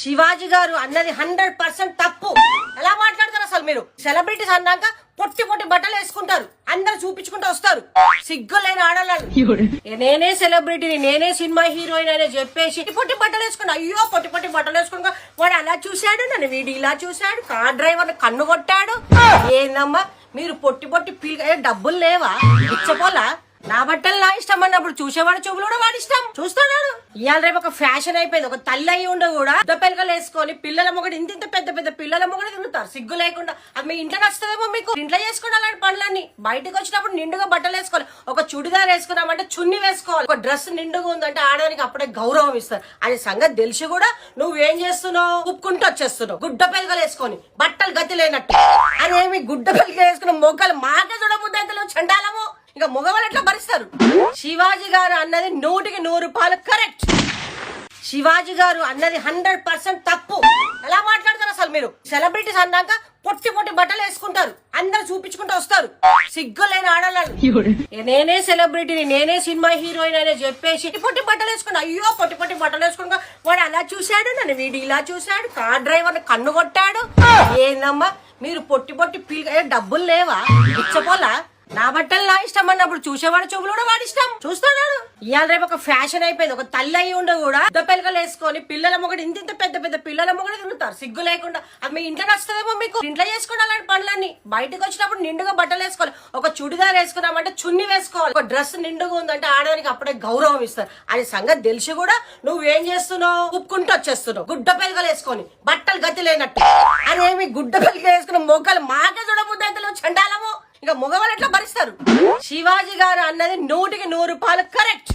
శివాజీ గారు అన్నది 100% తప్పు. ఎలా మాట్లాడతారు అసలు మీరు? సెలబ్రిటీస్ అన్నాక పొట్టి పొట్టి బట్టలు వేసుకుంటారు, అందరు చూపించుకుంటూ వస్తారు. సిగ్గులేని ఆడవాళ్ళు. నేనే సెలబ్రిటీని, నేనే సినిమా హీరోయిన్ అని చెప్పేసి పొట్టి బట్టలు వేసుకున్నా. అయ్యో పొట్టి పొట్టి బట్టలు వేసుకున్నా, వాడు అలా చూశాడు, నన్ను వీడు ఇలా చూశాడు, కార్ డ్రైవర్ కన్ను కొట్టాడు. ఏందమ్మా మీరు పొట్టి పొట్టి డబ్బులు లేవా? ఇచ్చపోలా? నా బట్టలు నా ఇష్టం అన్నప్పుడు చూసేవాడు చూపులు కూడా వాడి ఇష్టం చూస్తున్నాడు. ఇవాళ రేపు ఒక ఫ్యాషన్ అయిపోయింది. ఒక తల్లి అయ్యి ఉండ కూడా పెద్ద పెళ్ళకలు వేసుకొని పిల్లల మొగడు ఇంత పెద్ద పెద్ద పిల్లల మొగడు తిరుగుతారు సిగ్గు లేకుండా. అది మీ ఇంట్లో నచ్చుతుందేమో మీకు. ఇంట్లో చేసుకోండి అలాంటి పనులన్నీ. బయటకు వచ్చినప్పుడు నిండుగా బట్టలు వేసుకోవాలి. ఒక చుడిదార్ వేసుకున్నామంటే చున్ని వేసుకోవాలి. ఒక డ్రెస్ నిండుగా ఉందంటే ఆడడానికి అప్పుడే గౌరవం ఇస్తారు. అది సంగతి తెలిసి కూడా నువ్వేం చేస్తున్నావు? ఉప్పుకుంటూ వచ్చేస్తున్నావు గుడ్డ పెళ్ళకలు వేసుకొని, బట్టలు గతి లేనట్టు. అదేమి గుడ్డ పెళ్ళకలు వేసుకున్న మొగ్గలు మాకే చూడబుద్ది అయితే చండాలము. ఇంకా మగవాళ్ళు ఎట్లా భరిస్తారు? శివాజీ గారు అన్నది 100% కరెక్ట్. శివాజీ గారు అన్నది 100% తప్పు. ఎలా మాట్లాడతారు అసలు మీరు? సెలబ్రిటీస్ అన్నాక పొట్టి పొట్టి బట్టలు వేసుకుంటారు, అందరు చూపించుకుంటూ వస్తారు. సిగ్గులేని ఆడవాళ్ళు. నేనే సెలబ్రిటీని, నేనే సినిమా హీరోయిన్ అని చెప్పేసి పొట్టి బట్టలు వేసుకున్నా. అయ్యో పొట్టి పొట్టి బట్టలు వేసుకున్నా, వాడు అలా చూశాడు, నన్ను వీడు ఇలా చూశాడు, కార్ డ్రైవర్ కన్ను కొట్టాడు. ఏందమ్మా మీరు పొట్టి పొట్టి డబ్బులు లేవా? ఇచ్చపోలా? నా బట్టలు నా ఇష్టం అన్నప్పుడు చూసేవాడు చూపులు కూడా వాడి ఇష్టం చూస్తున్నాడు. ఇవాళ రేపు ఒక ఫ్యాషన్ అయిపోయింది. ఒక తల్లి అయ్యి ఉండ కూడా పెద్ద పెళ్ళకలు వేసుకొని పిల్లల మొగడు ఇంత పెద్ద పెద్ద పిల్లల మొగడు తిరుగుతారు సిగ్గు లేకుండా. అది మీ ఇంట్లో నచ్చుతుందేమో మీకు. ఇంట్లో చేసుకోండి అలాంటి పనులన్నీ. బయటకు వచ్చినప్పుడు నిండుగా బట్టలు వేసుకోవాలి. ఒక చుడిదార్ వేసుకున్నామంటే చున్ని వేసుకోవాలి. ఒక డ్రెస్ నిండుగా ఉందంటే ఆడడానికి అప్పుడే గౌరవం ఇస్తారు. అది సంగతి తెలిసి కూడా నువ్వేం చేస్తున్నావు? ఉప్పుకుంటూ వచ్చేస్తున్నావు గుడ్డ పెళ్ళకలు వేసుకొని, బట్టలు గతి లేనట్టు. అదేమి గుడ్డ పెళ్ళకలు వేసుకున్న మొగ్గలు మాకే చూడబుద్ది అయితే చండాలము. ఇంకా మగవాళ్ళు ఎట్లా భరిస్తారు? శివాజీ గారు అన్నది 100% కరెక్ట్.